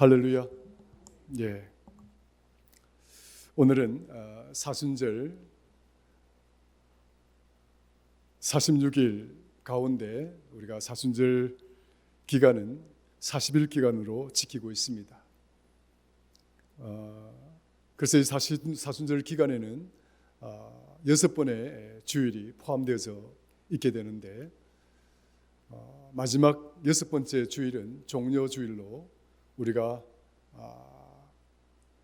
할렐루야. 예. 오늘은 사순절 46일 가운데 우리가 사순절 기간은 40일 기간으로 지키고 있습니다. 그래서 이 사순절 기간에는 6번의 주일이 포함되어져 있게 되는데 마지막 6번째 주일은 종려주일로 우리가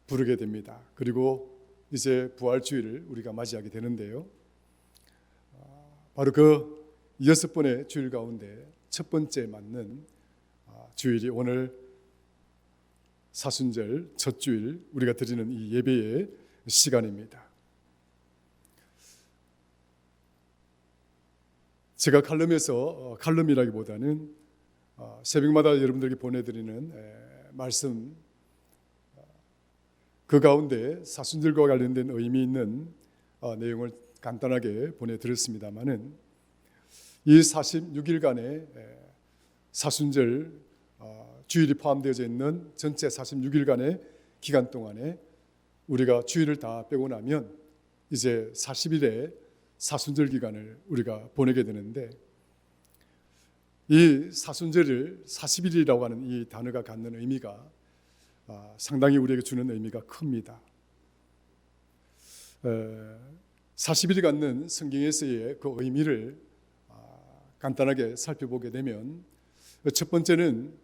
부르게 됩니다. 그리고 이제 부활주일을 우리가 맞이하게 되는데요. 바로 그 6번의 주일 가운데 첫 번째 맞는 주일이 오늘 사순절 첫 주일 우리가 드리는 이 예배의 시간입니다. 제가 칼럼이라기보다는 새벽마다 여러분들에게 보내드리는 말씀 그 가운데 사순절과 관련된 의미 있는 내용을 간단하게 보내드렸습니다마는 이 46일간의 사순절 주일이 포함되어져 있는 전체 46일간의 기간 동안에 우리가 주일을 다 빼고 나면 이제 40일의 사순절 기간을 우리가 보내게 되는데 이 사순절을 40일이라고 하는 이 단어가 갖는 의미가 상당히 우리에게 주는 의미가 큽니다. 40일이 갖는 성경에서의 그 의미를 간단하게 살펴보게 되면 첫 번째는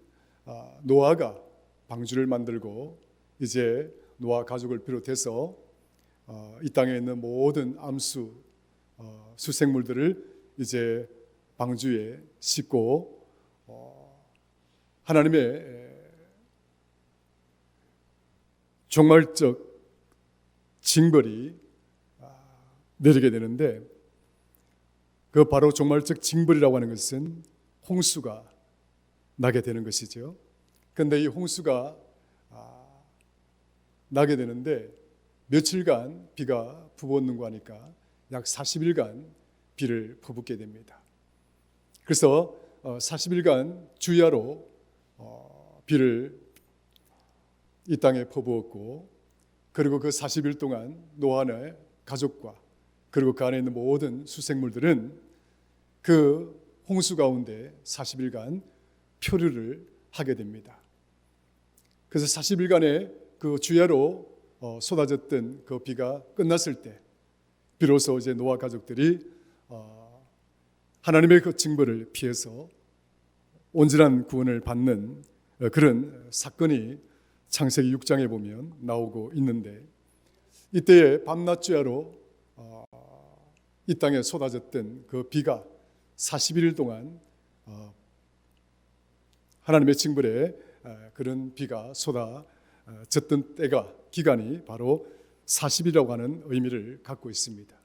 노아가 방주를 만들고 이제 노아 가족을 비롯해서 이 땅에 있는 모든 암수 수생물들을 이제 방주에 싣고 하나님의 종말적 징벌이 내리게 되는데 그 바로 종말적 징벌이라고 하는 것은 홍수가 나게 되는 것이죠. 그런데 이 홍수가 나게 되는데 며칠간 비가 퍼붓는가 하니까 약 40일간 비를 퍼붓게 됩니다. 그래서 40일간 주야로 비를 이 땅에 퍼부었고 그리고 그 40일 동안 노아의 가족과 그리고 그 안에 있는 모든 수생물들은 그 홍수 가운데 40일간 표류를 하게 됩니다. 그래서 40일간의 그 주야로 쏟아졌던 그 비가 끝났을 때 비로소 이제 노아 가족들이 하나님의 그 징벌을 피해서 온전한 구원을 받는 그런 사건이 창세기 6장에 보면 나오고 있는데 이때에 밤낮 주야로 이 땅에 쏟아졌던 그 비가 41일 동안 하나님의 징벌에 그런 비가 쏟아졌던 때가 기간이 바로 40일이라고 하는 의미를 갖고 있습니다.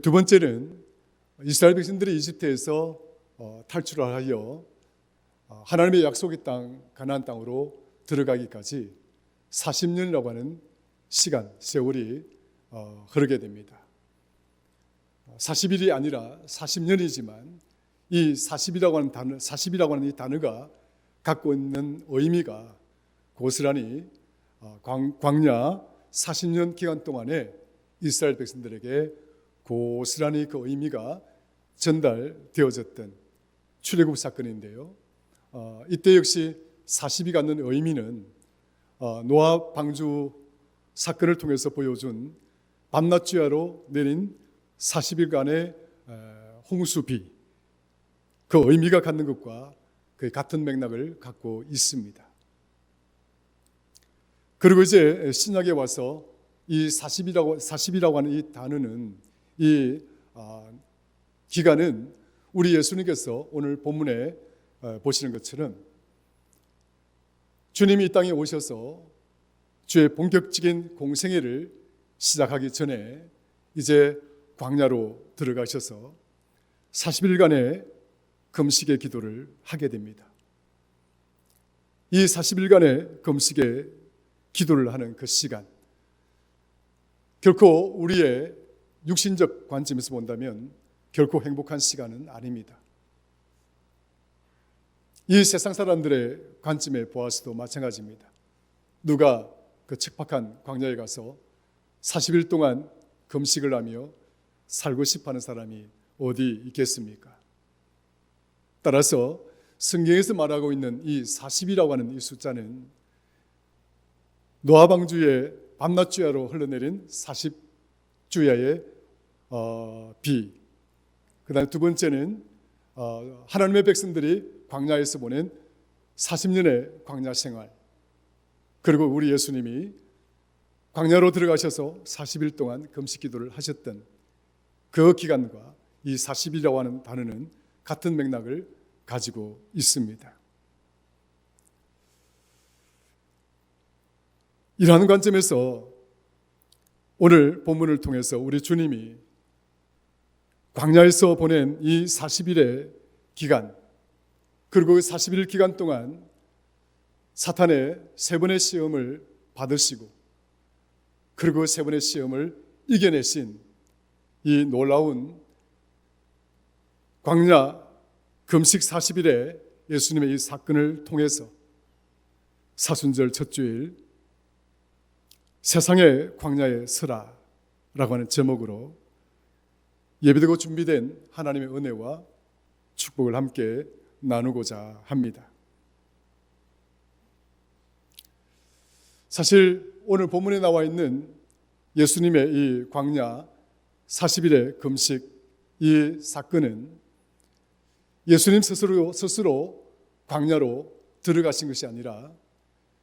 두 번째는 이스라엘 백성들이 이집트에서 탈출을 하여 하나님의 약속의 땅 가나안 땅으로 들어가기까지 40년이라고 하는 시간, 세월이 흐르게 됩니다. 40일이 아니라 40년이지만 이 40이라고 하는 이 단어가 갖고 있는 의미가 고스란히 광야 40년 기간 동안에 이스라엘 백성들에게 고스란히 그 의미가 전달되어졌던 출애굽 사건인데요. 이때 역시 40이 갖는 의미는 노아 방주 사건을 통해서 보여준 밤낮 주야로 내린 40일간의 홍수비 그 의미가 갖는 것과 그 같은 맥락을 갖고 있습니다. 그리고 이제 신약에 와서 이 40이라고 하는 이 단어는 이 기간은 우리 예수님께서 오늘 본문에 보시는 것처럼 주님이 이 땅에 오셔서 주의 본격적인 공생애를 시작하기 전에 이제 광야로 들어가셔서 40일간의 금식의 기도를 하게 됩니다. 이 40일간의 금식의 기도를 하는 그 시간 결코 우리의 육신적 관점에서 본다면 결코 행복한 시간은 아닙니다. 이 세상 사람들의 관점에 보아서도 마찬가지입니다. 누가 그 척박한 광야에 가서 40일 동안 금식을 하며 살고 싶어하는 사람이 어디 있겠습니까? 따라서 성경에서 말하고 있는 이 40이라고 하는 이 숫자는 노아방주의 밤낮주야로 흘러내린 40주야의 비, 그 다음에 두 번째는 하나님의 백성들이 광야에서 보낸 40년의 광야 생활, 그리고 우리 예수님이 광야로 들어가셔서 40일 동안 금식 기도를 하셨던 그 기간과 이 40일이라고 하는 단어는 같은 맥락을 가지고 있습니다. 이러한 관점에서 오늘 본문을 통해서 우리 주님이 광야에서 보낸 이 40일의 기간, 그리고 그 40일 기간 동안 사탄의 세 번의 시험을 받으시고, 그리고 세 번의 시험을 이겨내신 이 놀라운 광야 금식 40일의 예수님의 이 사건을 통해서 사순절 첫 주일 세상의 광야에 서라라고 하는 제목으로 예비되고 준비된 하나님의 은혜와 축복을 함께 나누고자 합니다. 사실 오늘 본문에 나와 있는 예수님의 이 광야 40일의 금식 이 사건은 예수님 스스로 광야로 들어가신 것이 아니라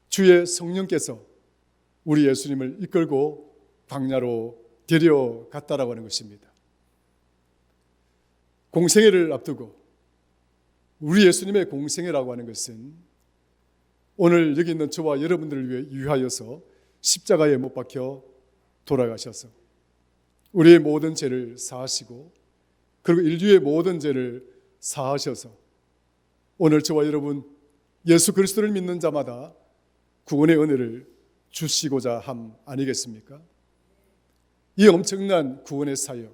주의 성령께서 우리 예수님을 이끌고 광야로 데려갔다라고 하는 것입니다. 공생애를 앞두고 우리 예수님의 공생애라고 하는 것은 오늘 여기 있는 저와 여러분들을 위하여서 십자가에 못 박혀 돌아가셔서 우리의 모든 죄를 사하시고, 그리고 인류의 모든 죄를 사하셔서 오늘 저와 여러분 예수 그리스도를 믿는 자마다 구원의 은혜를 주시고자 함 아니겠습니까? 이 엄청난 구원의 사역,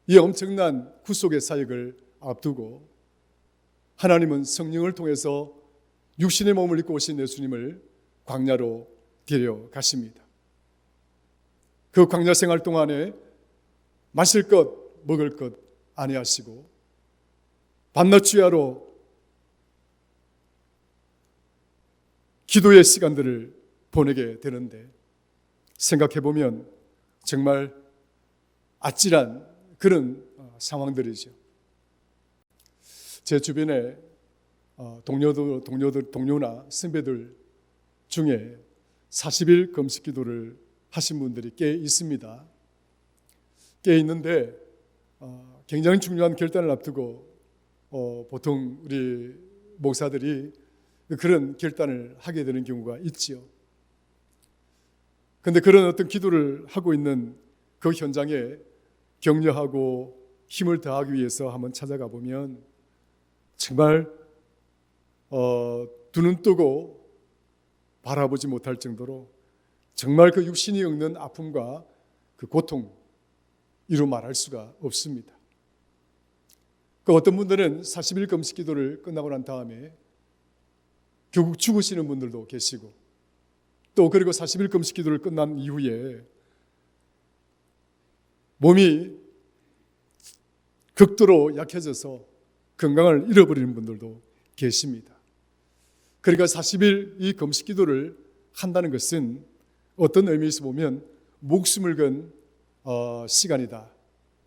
이 엄청난 구속의 사역을 앞두고 하나님은 성령을 통해서 육신의 몸을 입고 오신 예수님을 광야로 데려가십니다. 그 광야 생활 동안에 마실 것, 먹을 것 아니하시고 밤낮 주야로 기도의 시간들을 보내게 되는데, 생각해보면 정말 아찔한 그런 상황들이죠. 제 주변에 동료나 선배들 중에 40일 금식 기도를 하신 분들이 꽤 있습니다. 꽤 있는데 굉장히 중요한 결단을 앞두고 보통 우리 목사들이 그런 결단을 하게 되는 경우가 있지요. 그런데 그런 어떤 기도를 하고 있는 그 현장에 격려하고 힘을 더하기 위해서 한번 찾아가 보면 정말 두 눈 뜨고 바라보지 못할 정도로 정말 그 육신이 겪는 아픔과 그 고통 이루 말할 수가 없습니다. 그 어떤 분들은 40일 금식 기도를 끝나고 난 다음에 결국 죽으시는 분들도 계시고, 또 그리고 40일 금식 기도를 끝난 이후에 몸이 극도로 약해져서 건강을 잃어버리는 분들도 계십니다. 그러니까 40일 이 금식 기도를 한다는 것은 어떤 의미에서 보면 목숨을 건 시간이다,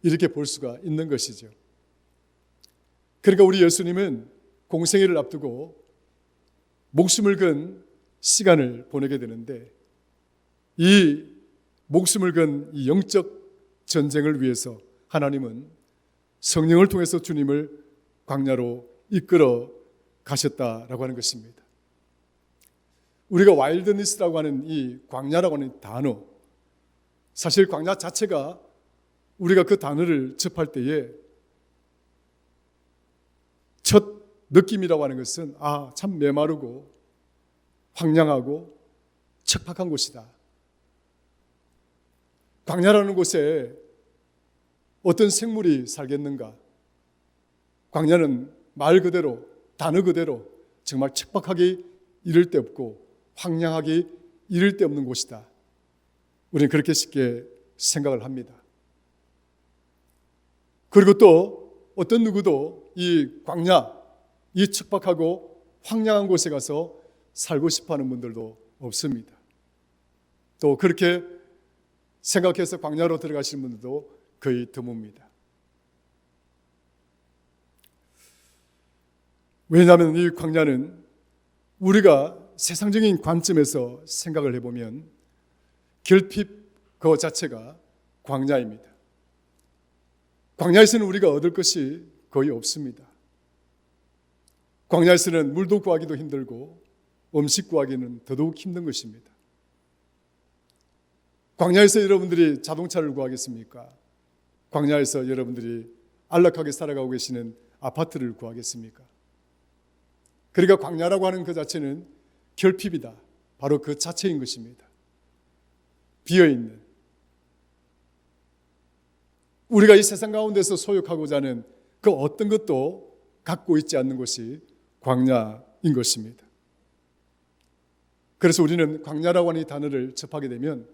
이렇게 볼 수가 있는 것이죠. 그러니까 우리 예수님은 공생애를 앞두고 목숨을 건 시간을 보내게 되는데, 이 목숨을 건 이 영적 전쟁을 위해서 하나님은 성령을 통해서 주님을 광야로 이끌어 가셨다라고 하는 것입니다. 우리가 와일드니스라고 하는 이 광야라고 하는 단어, 사실 광야 자체가 우리가 그 단어를 접할 때에 첫 느낌이라고 하는 것은 참 메마르고 황량하고 척박한 곳이다. 광야라는 곳에 어떤 생물이 살겠는가? 광야는 말 그대로, 단어 그대로 정말 척박하기 이를 데 없고 황량하기 이를 데 없는 곳이다. 우리는 그렇게 쉽게 생각을 합니다. 그리고 또 어떤 누구도 이 광야, 이 척박하고 황량한 곳에 가서 살고 싶어하는 분들도 없습니다. 또 그렇게 생각해서 광야로 들어가시는 분들도 거의 드뭅니다. 왜냐하면 이 광야는 우리가 세상적인 관점에서 생각을 해보면 결핍 그 자체가 광야입니다. 광야에서는 우리가 얻을 것이 거의 없습니다. 광야에서는 물도 구하기도 힘들고 음식 구하기는 더더욱 힘든 것입니다. 광야에서 여러분들이 자동차를 구하겠습니까? 광야에서 여러분들이 안락하게 살아가고 계시는 아파트를 구하겠습니까? 그러니까 광야라고 하는 그 자체는 결핍이다. 바로 그 자체인 것입니다. 비어있는, 우리가 이 세상 가운데서 소유하고자 하는 그 어떤 것도 갖고 있지 않는 것이 광야인 것입니다. 그래서 우리는 광야라고 하는 이 단어를 접하게 되면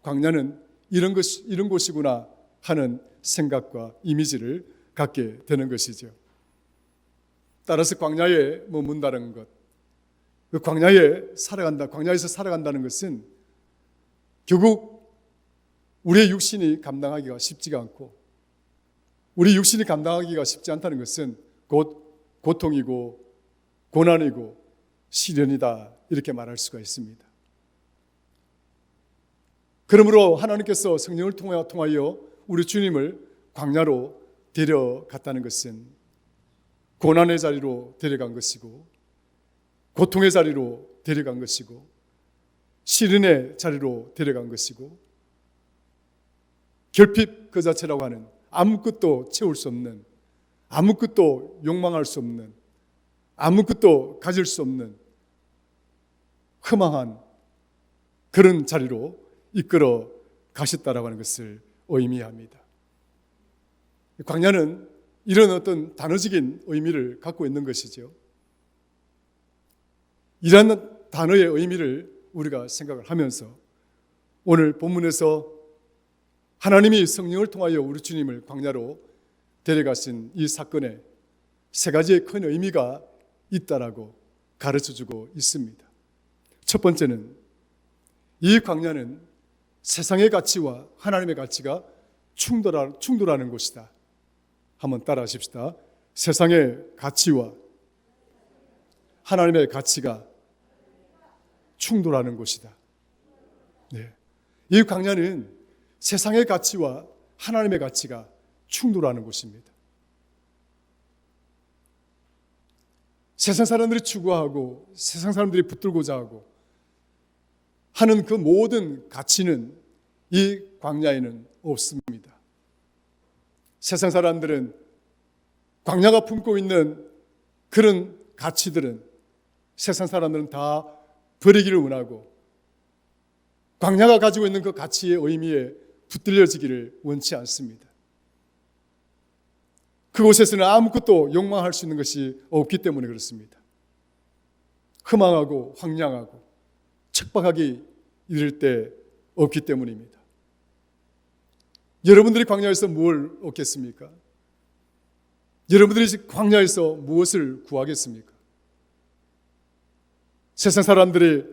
광야는 이런 곳이구나 하는 생각과 이미지를 갖게 되는 것이죠. 따라서 광야에 머문다는 것, 그 광야에서 살아간다는 것은 결국 우리의 육신이 감당하기가 쉽지가 않고, 우리 육신이 감당하기가 쉽지 않다는 것은 곧 고통이고 고난이고 시련이다, 이렇게 말할 수가 있습니다. 그러므로 하나님께서 성령을 통하여 우리 주님을 광야로 데려갔다는 것은 고난의 자리로 데려간 것이고, 고통의 자리로 데려간 것이고, 시련의 자리로 데려간 것이고, 결핍 그 자체라고 하는 아무것도 채울 수 없는, 아무것도 욕망할 수 없는, 아무것도 가질 수 없는 허망한 그런 자리로 이끌어 가셨다라고 하는 것을 의미합니다. 광야는 이런 어떤 단어적인 의미를 갖고 있는 것이죠. 이러한 단어의 의미를 우리가 생각을 하면서 오늘 본문에서 하나님이 성령을 통하여 우리 주님을 광야로 데려가신 이 사건에 세 가지의 큰 의미가 있다라고 가르쳐주고 있습니다. 첫 번째는 이 광야는 세상의 가치와 하나님의 가치가 충돌하는 곳이다. 한번 따라 하십시다. 세상의 가치와 하나님의 가치가 충돌하는 곳이다. 네. 이 광야는 세상의 가치와 하나님의 가치가 충돌하는 곳입니다. 세상 사람들이 추구하고 세상 사람들이 붙들고자 하고 하는 그 모든 가치는 이 광야에는 없습니다. 세상 사람들은 광야가 품고 있는 그런 가치들은 세상 사람들은 다 버리기를 원하고, 광야가 가지고 있는 그 가치의 의미에 붙들려지기를 원치 않습니다. 그곳에서는 아무것도 욕망할 수 있는 것이 없기 때문에 그렇습니다. 허망하고 황량하고 척박하기 이를 때 없기 때문입니다. 여러분들이 광야에서 뭘 얻겠습니까? 여러분들이 광야에서 무엇을 구하겠습니까? 세상 사람들이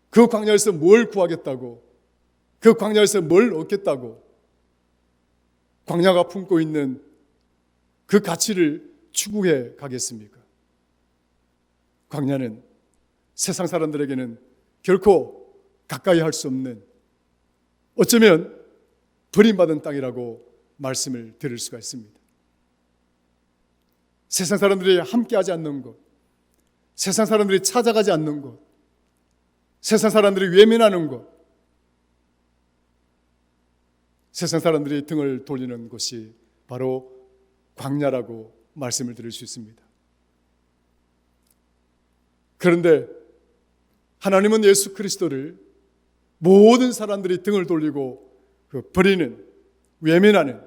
그 광야에서 뭘 구하겠다고, 그 광야에서 뭘 얻겠다고 광야가 품고 있는 그 가치를 추구해 가겠습니까? 광야는 세상 사람들에게는 결코 가까이 할 수 없는, 어쩌면 버림받은 땅이라고 말씀을 드릴 수가 있습니다. 세상 사람들이 함께하지 않는 곳, 세상 사람들이 찾아가지 않는 곳, 세상 사람들이 외면하는 곳, 세상 사람들이 등을 돌리는 곳이 바로 광야라고 말씀을 드릴 수 있습니다. 그런데 하나님은 예수 그리스도를 모든 사람들이 등을 돌리고 버리는, 외면하는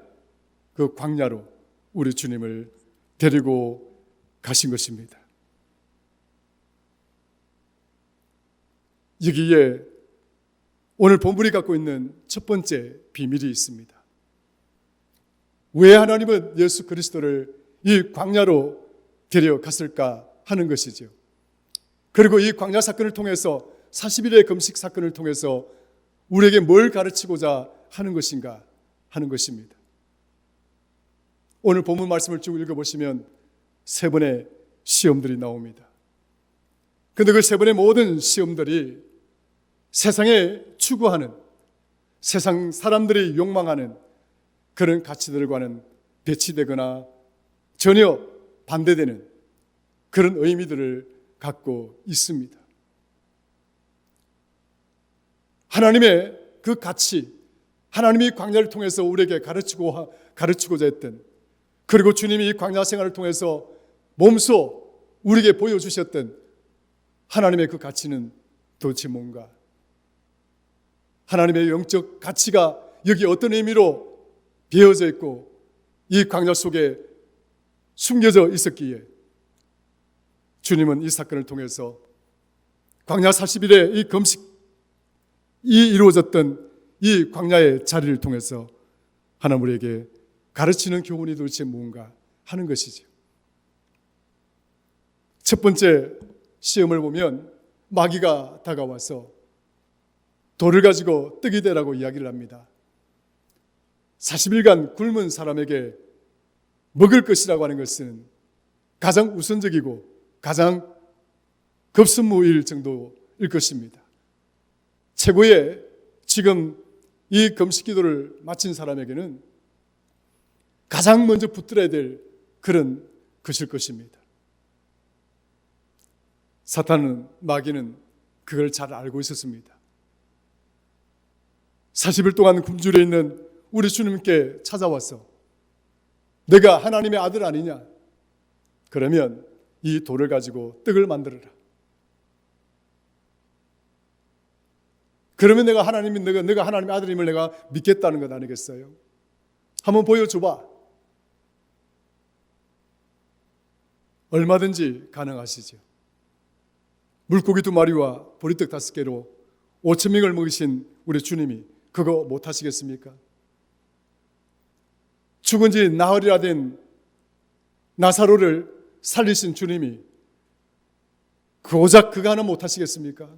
그 광야로 우리 주님을 데리고 가신 것입니다. 여기에 오늘 본문이 갖고 있는 첫 번째 비밀이 있습니다. 왜 하나님은 예수 그리스도를 이 광야로 데려갔을까 하는 것이죠. 그리고 이 광야 사건을 통해서 40일의 금식 사건을 통해서 우리에게 뭘 가르치고자 하는 것인가 하는 것입니다. 오늘 본문 말씀을 쭉 읽어보시면 세 번의 시험들이 나옵니다. 그런데 그 세 번의 모든 시험들이 세상에 추구하는, 세상 사람들이 욕망하는 그런 가치들과는 배치되거나 전혀 반대되는 그런 의미들을 갖고 있습니다. 하나님의 그 가치, 하나님이 광야를 통해서 우리에게 가르치고자 했던, 그리고 주님이 이 광야 생활을 통해서 몸소 우리에게 보여주셨던 하나님의 그 가치는 도대체 뭔가? 하나님의 영적 가치가 여기 어떤 의미로 배어져 있고 이 광야 속에 숨겨져 있었기에 주님은 이 사건을 통해서 광야 40일의 이 금식이 이루어졌던 이 광야의 자리를 통해서 하나님 우리에게 가르치는 교훈이 도대체 뭔가 하는 것이죠. 첫 번째 시험을 보면 마귀가 다가와서 돌을 가지고 떡이 되라고 이야기를 합니다. 40일간 굶은 사람에게 먹을 것이라고 하는 것은 가장 우선적이고 가장 급선무일 정도일 것입니다. 최고의 지금 이 금식 기도를 마친 사람에게는 가장 먼저 붙들어야 될 그런 것일 것입니다. 사탄은, 마귀는 그걸 잘 알고 있었습니다. 40일 동안 굶주려 있는 우리 주님께 찾아와서 내가 하나님의 아들 아니냐? 그러면 이 돌을 가지고 떡을 만들어라. 그러면 내가 하나님의 아들임을 내가 믿겠다는 것 아니겠어요? 한번 보여줘봐. 얼마든지 가능하시죠. 물고기 2마리와 보리떡 5개로 5,000명을 먹이신 우리 주님이 그거 못하시겠습니까? 죽은 지 나흘이나 된 나사로를 살리신 주님이 고작 그거 하나 못하시겠습니까?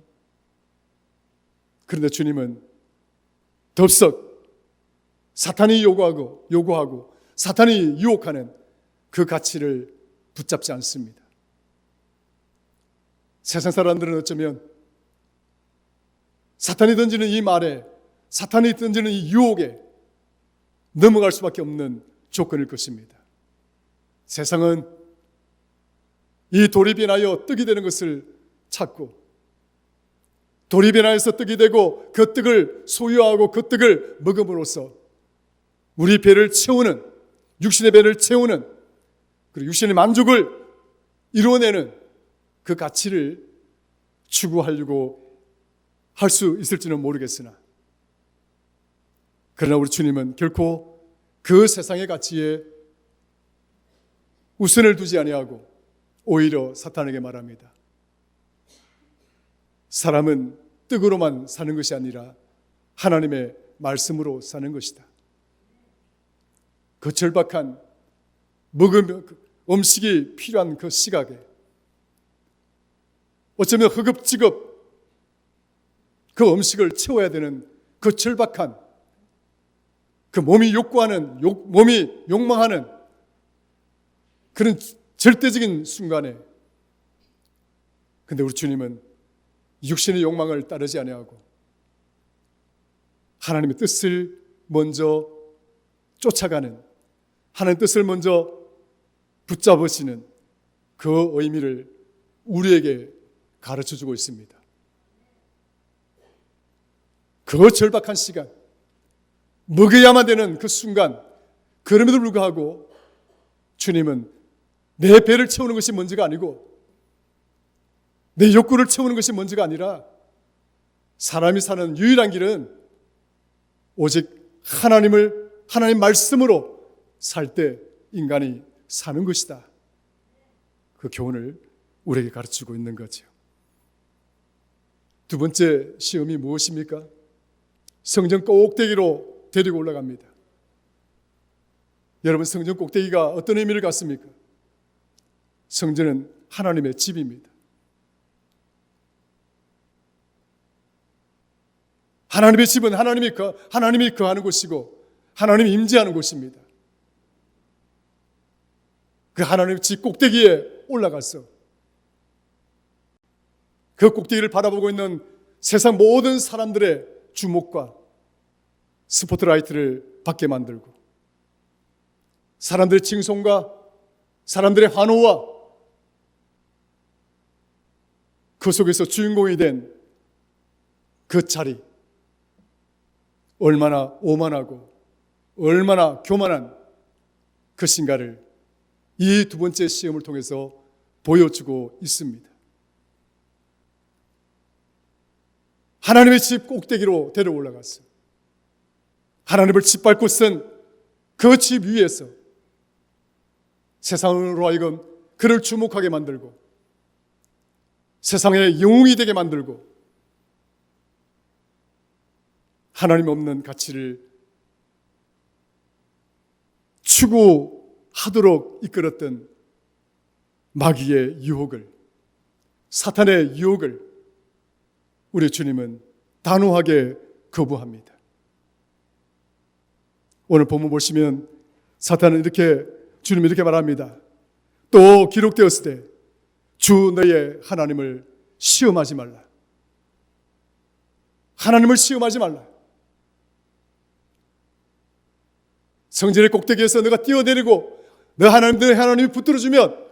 그런데 주님은 덥석 사탄이 요구하고 사탄이 유혹하는 그 가치를 붙잡지 않습니다. 세상 사람들은 어쩌면 사탄이 던지는 이 말에, 사탄이 던지는 이 유혹에 넘어갈 수밖에 없는 조건일 것입니다. 세상은 이 돌이 변하여 떡이 되는 것을 찾고, 돌이 변하여서 떡이 되고 그 떡을 소유하고 그 떡을 먹음으로써 우리 배를 채우는, 육신의 배를 채우는, 그리고 육신의 만족을 이루어내는 그 가치를 추구하려고 할 수 있을지는 모르겠으나, 그러나 우리 주님은 결코 그 세상의 가치에 우선을 두지 아니하고 오히려 사탄에게 말합니다. 사람은 떡으로만 사는 것이 아니라 하나님의 말씀으로 사는 것이다. 그 절박한 음식이 필요한 그 시각에 어쩌면 허겁지겁 그 음식을 채워야 되는 그 절박한, 그 몸이 욕구하는, 몸이 욕망하는 그런 절대적인 순간에, 근데 우리 주님은 육신의 욕망을 따르지 아니하고 하나님의 뜻을 먼저 쫓아가는, 하나님의 뜻을 먼저 붙잡으시는 그 의미를 우리에게 가르쳐주고 있습니다. 그 절박한 시간, 먹어야만 되는 그 순간, 그럼에도 불구하고 주님은 내 배를 채우는 것이 먼저가 아니고 내 욕구를 채우는 것이 먼저가 아니라 사람이 사는 유일한 길은 오직 하나님 말씀으로 살 때 인간이 사는 것이다. 그 교훈을 우리에게 가르치고 있는 거죠. 두 번째 시험이 무엇입니까? 성전 꼭대기로 데리고 올라갑니다. 여러분, 성전 꼭대기가 어떤 의미를 갖습니까? 성전은 하나님의 집입니다. 하나님의 집은 하나님이 거하는 곳이고 하나님이 임재하는 곳입니다. 그 하나님의 집 꼭대기에 올라가서 그 꼭대기를 바라보고 있는 세상 모든 사람들의 주목과 스포트라이트를 받게 만들고 사람들의 칭송과 사람들의 환호와 그 속에서 주인공이 된 그 자리, 얼마나 오만하고 얼마나 교만한 것인가를 이 두 번째 시험을 통해서 보여주고 있습니다. 하나님의 집 꼭대기로 데려 올라갔어요. 하나님을 짓밟고 쓴 그 집 위에서 세상으로 하여금 그를 주목하게 만들고 세상의 영웅이 되게 만들고 하나님 없는 가치를 추구하도록 이끌었던 마귀의 유혹을, 사탄의 유혹을 우리 주님은 단호하게 거부합니다. 오늘 본문 보시면 사탄은 주님이 이렇게 말합니다. 또 기록되었을 때 주 너의 하나님을 시험하지 말라. 하나님을 시험하지 말라. 성전의 꼭대기에서 너가 뛰어내리고 너 하나님이 붙들어주면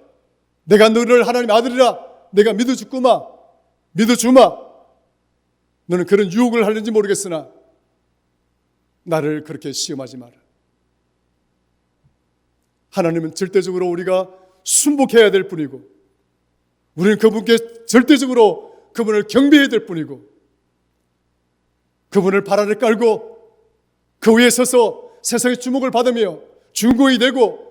내가 너를 하나님 아들이라 내가 믿어주마. 너는 그런 유혹을 하는지 모르겠으나 나를 그렇게 시험하지 마라. 하나님은 절대적으로 우리가 순복해야 될 뿐이고 우리는 그분께 절대적으로 그분을 경배해야 될 뿐이고 그분을 발 아래 깔고 그 위에 서서 세상의 주목을 받으며 주인공이 되고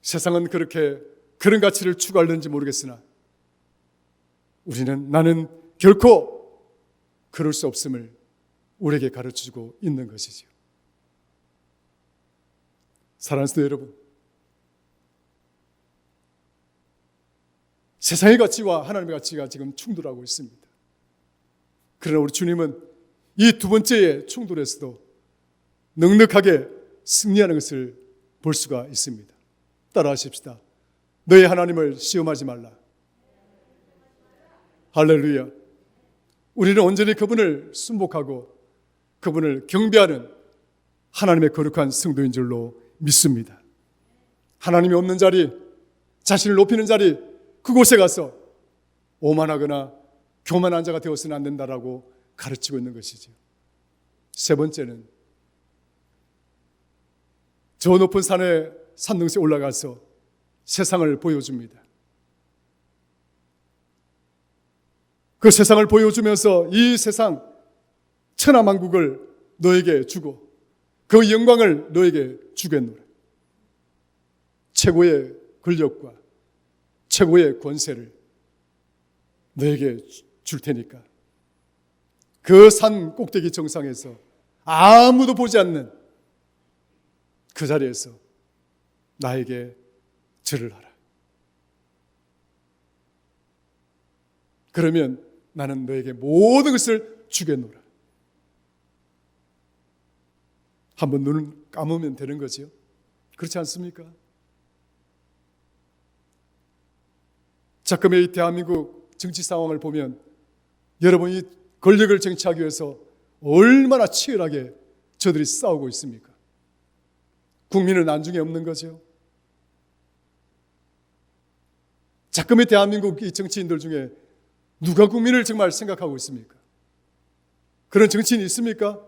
세상은 그런 가치를 추구하는지 모르겠으나 나는 결코 그럴 수 없음을 우리에게 가르쳐주고 있는 것이죠. 사랑하는 성도 여러분, 세상의 가치와 하나님의 가치가 지금 충돌하고 있습니다. 그러나 우리 주님은 이 두 번째의 충돌에서도 넉넉하게 승리하는 것을 볼 수가 있습니다. 따라하십시다. 너의 하나님을 시험하지 말라. 할렐루야. 우리는 온전히 그분을 순복하고 그분을 경배하는 하나님의 거룩한 성도인 줄로 믿습니다. 하나님이 없는 자리, 자신을 높이는 자리, 그곳에 가서 오만하거나 교만한 자가 되어서는 안 된다라고 가르치고 있는 것이죠. 세 번째는 저 높은 산등수에 올라가서 세상을 보여줍니다. 그 세상을 보여주면서 이 세상 천하만국을 너에게 주고 그 영광을 너에게 주겠노라. 최고의 권력과 최고의 권세를 너에게 줄 테니까 그 산 꼭대기 정상에서 아무도 보지 않는 그 자리에서 나에게 절을 하라. 그러면 나는 너에게 모든 것을 주겠노라. 한번 눈을 감으면 되는 거지요. 그렇지 않습니까? 지금의 이 대한민국 정치 상황을 보면 여러분이 권력을 쟁취하기 위해서 얼마나 치열하게 저들이 싸우고 있습니까? 국민은 안중에 없는 거죠. 지금의 대한민국 이 정치인들 중에 누가 국민을 정말 생각하고 있습니까? 그런 정치인이 있습니까?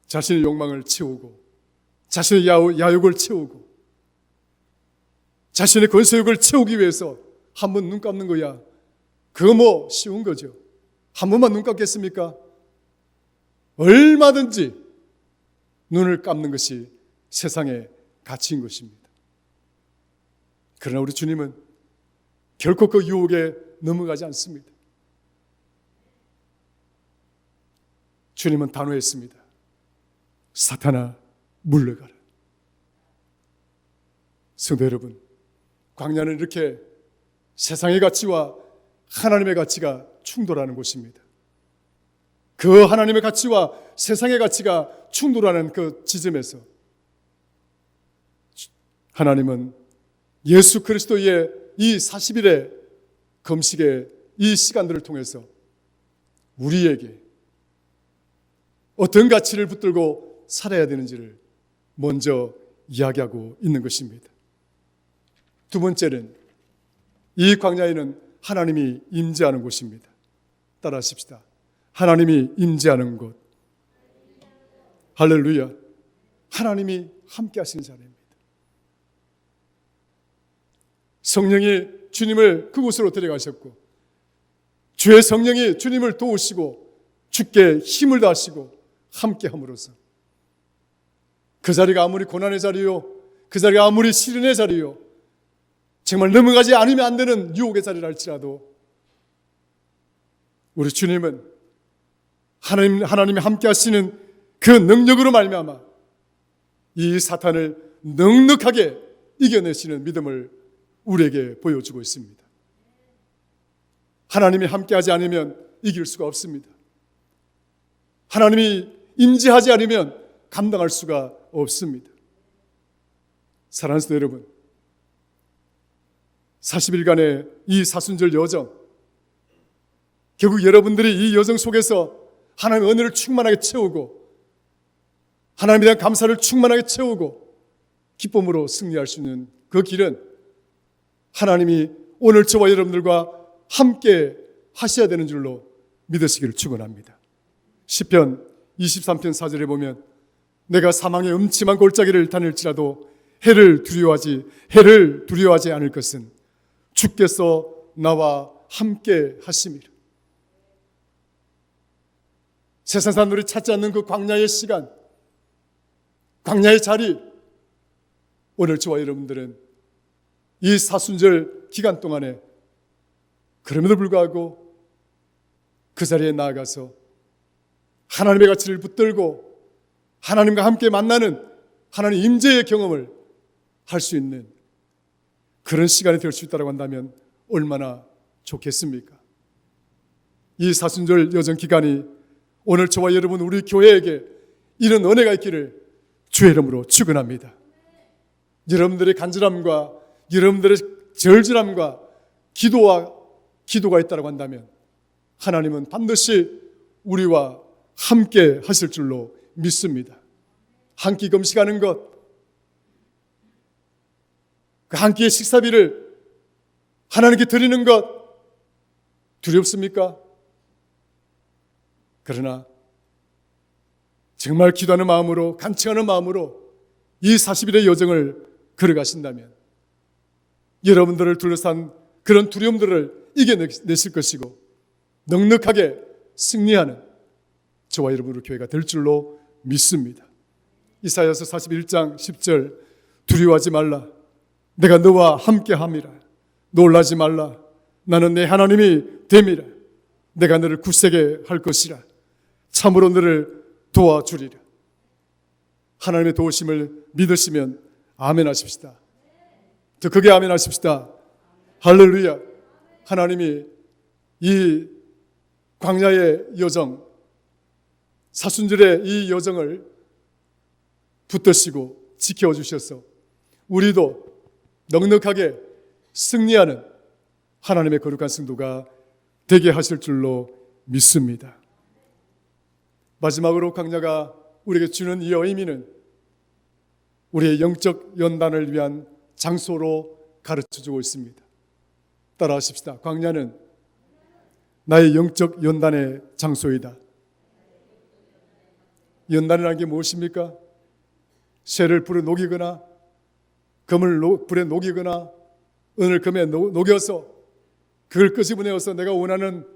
자신의 욕망을 채우고 자신의 야욕을 채우고 자신의 권세욕을 채우기 위해서 한 번 눈 감는 거야. 그거 쉬운 거죠. 한 번만 눈 감겠습니까? 얼마든지 눈을 감는 것이 세상의 가치인 것입니다. 그러나 우리 주님은 결코 그 유혹에 넘어가지 않습니다. 주님은 단호했습니다. 사탄아, 물러가라. 성도 여러분, 광야는 이렇게 세상의 가치와 하나님의 가치가 충돌하는 곳입니다. 그 하나님의 가치와 세상의 가치가 충돌하는 그 지점에서 하나님은 예수 그리스도의 이 40일의 금식의 이 시간들을 통해서 우리에게 어떤 가치를 붙들고 살아야 되는지를 먼저 이야기하고 있는 것입니다. 두 번째는 이 광야에는 하나님이 임재하는 곳입니다. 따라하십시다. 하나님이 임재하는 곳. 할렐루야. 하나님이 함께 하시는 자리입니다. 성령이 주님을 그곳으로 데려가셨고 주의 성령이 주님을 도우시고 주께 힘을 다하시고 함께 함으로써 그 자리가 아무리 고난의 자리요, 그 자리가 아무리 시련의 자리요, 정말 넘어가지 않으면 안 되는 유혹의 자리라 할지라도 우리 주님은 하나님이 함께 하시는 그 능력으로 말미암아 이 사탄을 넉넉하게 이겨내시는 믿음을 우리에게 보여주고 있습니다. 하나님이 함께하지 않으면 이길 수가 없습니다. 하나님이 임재하지 않으면 감당할 수가 없습니다. 사랑하는 성도 여러분, 40일간의 이 사순절 여정, 결국 여러분들이 이 여정 속에서 하나님의 은혜를 충만하게 채우고 하나님에 대한 감사를 충만하게 채우고 기쁨으로 승리할 수 있는 그 길은 하나님이 오늘 저와 여러분들과 함께 하셔야 되는 줄로 믿으시기를 축원합니다. 시편 23편 4절에 보면 내가 사망의 음침한 골짜기를 다닐지라도 해를 두려워하지 않을 것은 주께서 나와 함께 하심이라. 세상 사람들이 찾지 않는 그 광야의 시간, 광야의 자리, 오늘 저와 여러분들은 이 사순절 기간 동안에 그럼에도 불구하고 그 자리에 나아가서 하나님의 가치를 붙들고 하나님과 함께 만나는 하나님 임재의 경험을 할 수 있는 그런 시간이 될 수 있다고 한다면 얼마나 좋겠습니까? 이 사순절 여정 기간이 오늘 저와 여러분 우리 교회에게 이런 은혜가 있기를 주의 이름으로 축원합니다. 여러분들의 간절함과 여러분들의 절절함과 기도가 있다고 한다면 하나님은 반드시 우리와 함께 하실 줄로 믿습니다. 한 끼 금식하는 것, 그 한 끼의 식사비를 하나님께 드리는 것 두렵습니까? 그러나 정말 기도하는 마음으로, 간청하는 마음으로 이 40일의 여정을 걸어가신다면 여러분들을 둘러싼 그런 두려움들을 이겨내실 것이고 넉넉하게 승리하는 저와 여러분의 교회가 될 줄로 믿습니다. 이사야서 41장 10절 두려워하지 말라 내가 너와 함께함이라 놀라지 말라 나는 내 하나님이 됨이라 내가 너를 굳세게 할 것이라 참으로 너를 도와주리라. 하나님의 도우심을 믿으시면 아멘 하십시다. 더 크게 아멘 하십시다. 할렐루야. 하나님이 이 광야의 여정, 사순절의 이 여정을 붙드시고 지켜주셔서 우리도 넉넉하게 승리하는 하나님의 거룩한 성도가 되게 하실 줄로 믿습니다. 마지막으로 광야가 우리에게 주는 이 의미는 우리의 영적 연단을 위한 장소로 가르쳐주고 있습니다. 따라하십시다. 광야는 나의 영적 연단의 장소이다. 연단이라는 게 무엇입니까? 쇠를 불에 녹이거나 금을 불에 녹이거나 은을 금에 녹여서 그걸 끄집어내어서 내가 원하는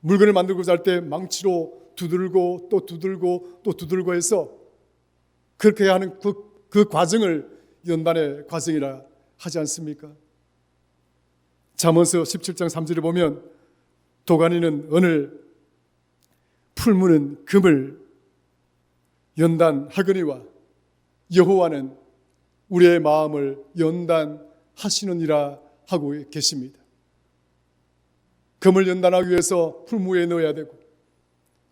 물건을 만들고자 할 때 망치로 두들고 또 두들고 또 두들고 해서 그렇게 하는 그 과정을 연단의 과정이라 하지 않습니까? 잠언서 17장 3절에 보면 도가니는 은을, 풀무는 금을 연단하거니와 여호와는 우리의 마음을 연단하시느니라 하고 계십니다. 금을 연단하기 위해서 풀무에 넣어야 되고,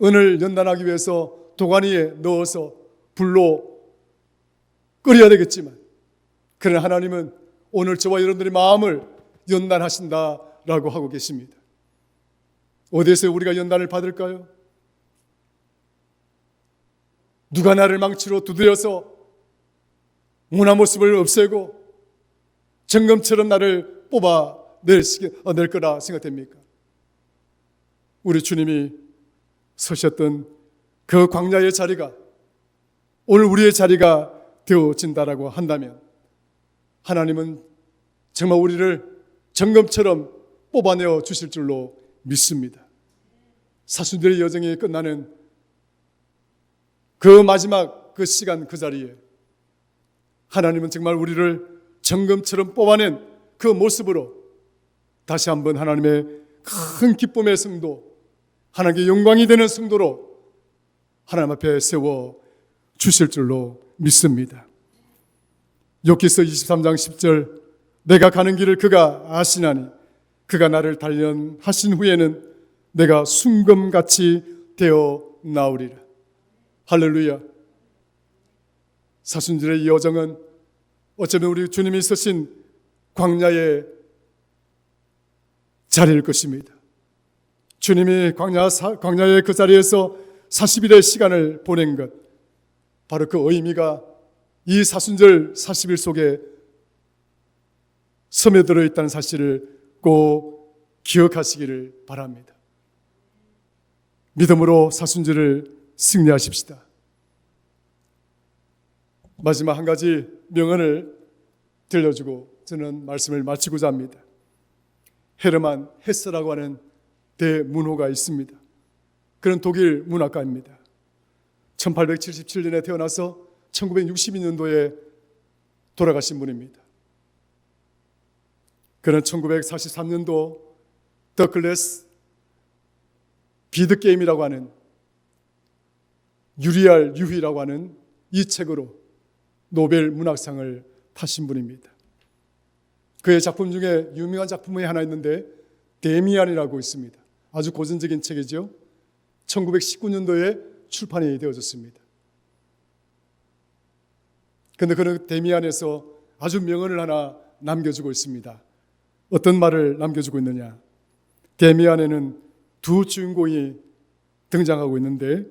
은을 연단하기 위해서 도가니에 넣어서 불로 끓여야 되겠지만, 그러나 하나님은 오늘 저와 여러분들의 마음을 연단하신다라고 하고 계십니다. 어디에서 우리가 연단을 받을까요? 누가 나를 망치로 두드려서 문화 모습을 없애고 정금처럼 나를 뽑아낼 거라 생각됩니까? 우리 주님이 서셨던 그 광야의 자리가 오늘 우리의 자리가 되어진다라고 한다면 하나님은 정말 우리를 정금처럼 뽑아내어 주실 줄로 믿습니다. 사순절의 여정이 끝나는 그 마지막 그 시간 그 자리에 하나님은 정말 우리를 정금처럼 뽑아낸 그 모습으로 다시 한번 하나님의 큰 기쁨의 성도, 하나님께 영광이 되는 성도로 하나님 앞에 세워 주실 줄로 믿습니다. 욥기서 23장 10절, 내가 가는 길을 그가 아시나니 그가 나를 단련하신 후에는 내가 순금같이 되어 나오리라. 할렐루야. 사순절의 여정은 어쩌면 우리 주님이 서신 광야의 자리일 것입니다. 주님이 광야의 그 자리에서 40일의 시간을 보낸 것, 바로 그 의미가 이 사순절 40일 속에 스며들어 있다는 사실을 꼭 기억하시기를 바랍니다. 믿음으로 사순절을 승리하십시다. 마지막 한 가지 명언을 들려주고 저는 말씀을 마치고자 합니다. 헤르만 헤세라고 하는 대문호가 있습니다. 그는 독일 문학가입니다. 1877년에 태어나서 1962년도에 돌아가신 분입니다. 그는 1943년도 더 글래스 비드 게임이라고 하는 유리알 유희라고 하는 이 책으로 노벨 문학상을 타신 분입니다. 그의 작품 중에 유명한 작품이 하나 있는데 데미안이라고 있습니다. 아주 고전적인 책이죠. 1919년도에 출판이 되어졌습니다. 그런데 그는 데미안에서 아주 명언을 하나 남겨주고 있습니다. 어떤 말을 남겨주고 있느냐? 데미안에는 두 주인공이 등장하고 있는데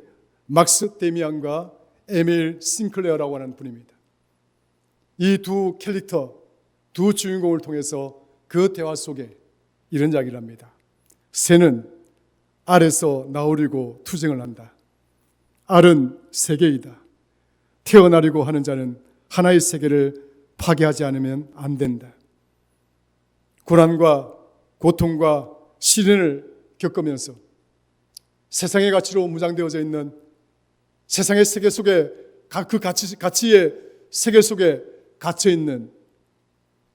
막스 데미안과 에밀 싱클레어라고 하는 분입니다. 이 두 캐릭터, 두 주인공을 통해서 그 대화 속에 이런 이야기를 합니다. 새는 알에서 나오려고 투쟁을 한다. 알은 세계이다. 태어나려고 하는 자는 하나의 세계를 파괴하지 않으면 안 된다. 고난과 고통과 시련을 겪으면서 세상의 가치로 무장되어져 있는 세상의 세계 속에 그 가치의 세계 속에 갇혀 있는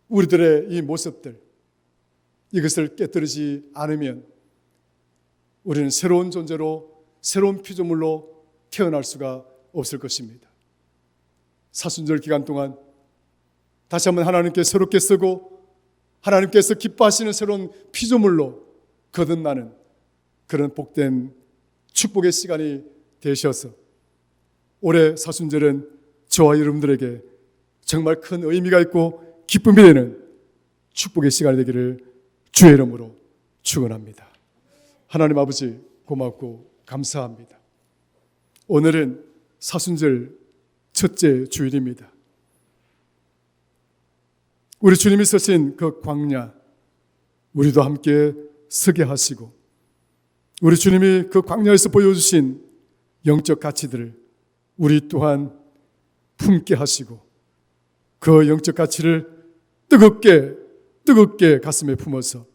우리들의 이 모습들, 이것을 깨뜨리지 않으면 우리는 새로운 존재로 새로운 피조물로 태어날 수가 없을 것입니다. 사순절 기간 동안 다시 한번 하나님께 새롭게 쓰고 하나님께서 기뻐하시는 새로운 피조물로 거듭나는 그런 복된 축복의 시간이 되셔서 올해 사순절은 저와 여러분들에게 정말 큰 의미가 있고 기쁨이 되는 축복의 시간이 되기를 주의 이름으로 축원합니다. 하나님 아버지 고맙고 감사합니다. 오늘은 사순절 첫째 주일입니다. 우리 주님이 서신 그 광야, 우리도 함께 서게 하시고 우리 주님이 그 광야에서 보여주신 영적 가치들을 우리 또한 품게 하시고 그 영적 가치를 뜨겁게 가슴에 품어서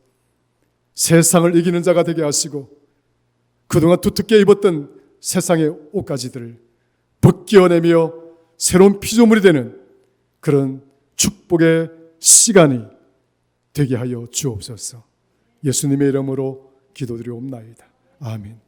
세상을 이기는 자가 되게 하시고 그동안 두텁게 입었던 세상의 옷가지들을 벗겨내며 새로운 피조물이 되는 그런 축복의 시간이 되게 하여 주옵소서. 예수님의 이름으로 기도드리옵나이다. 아멘.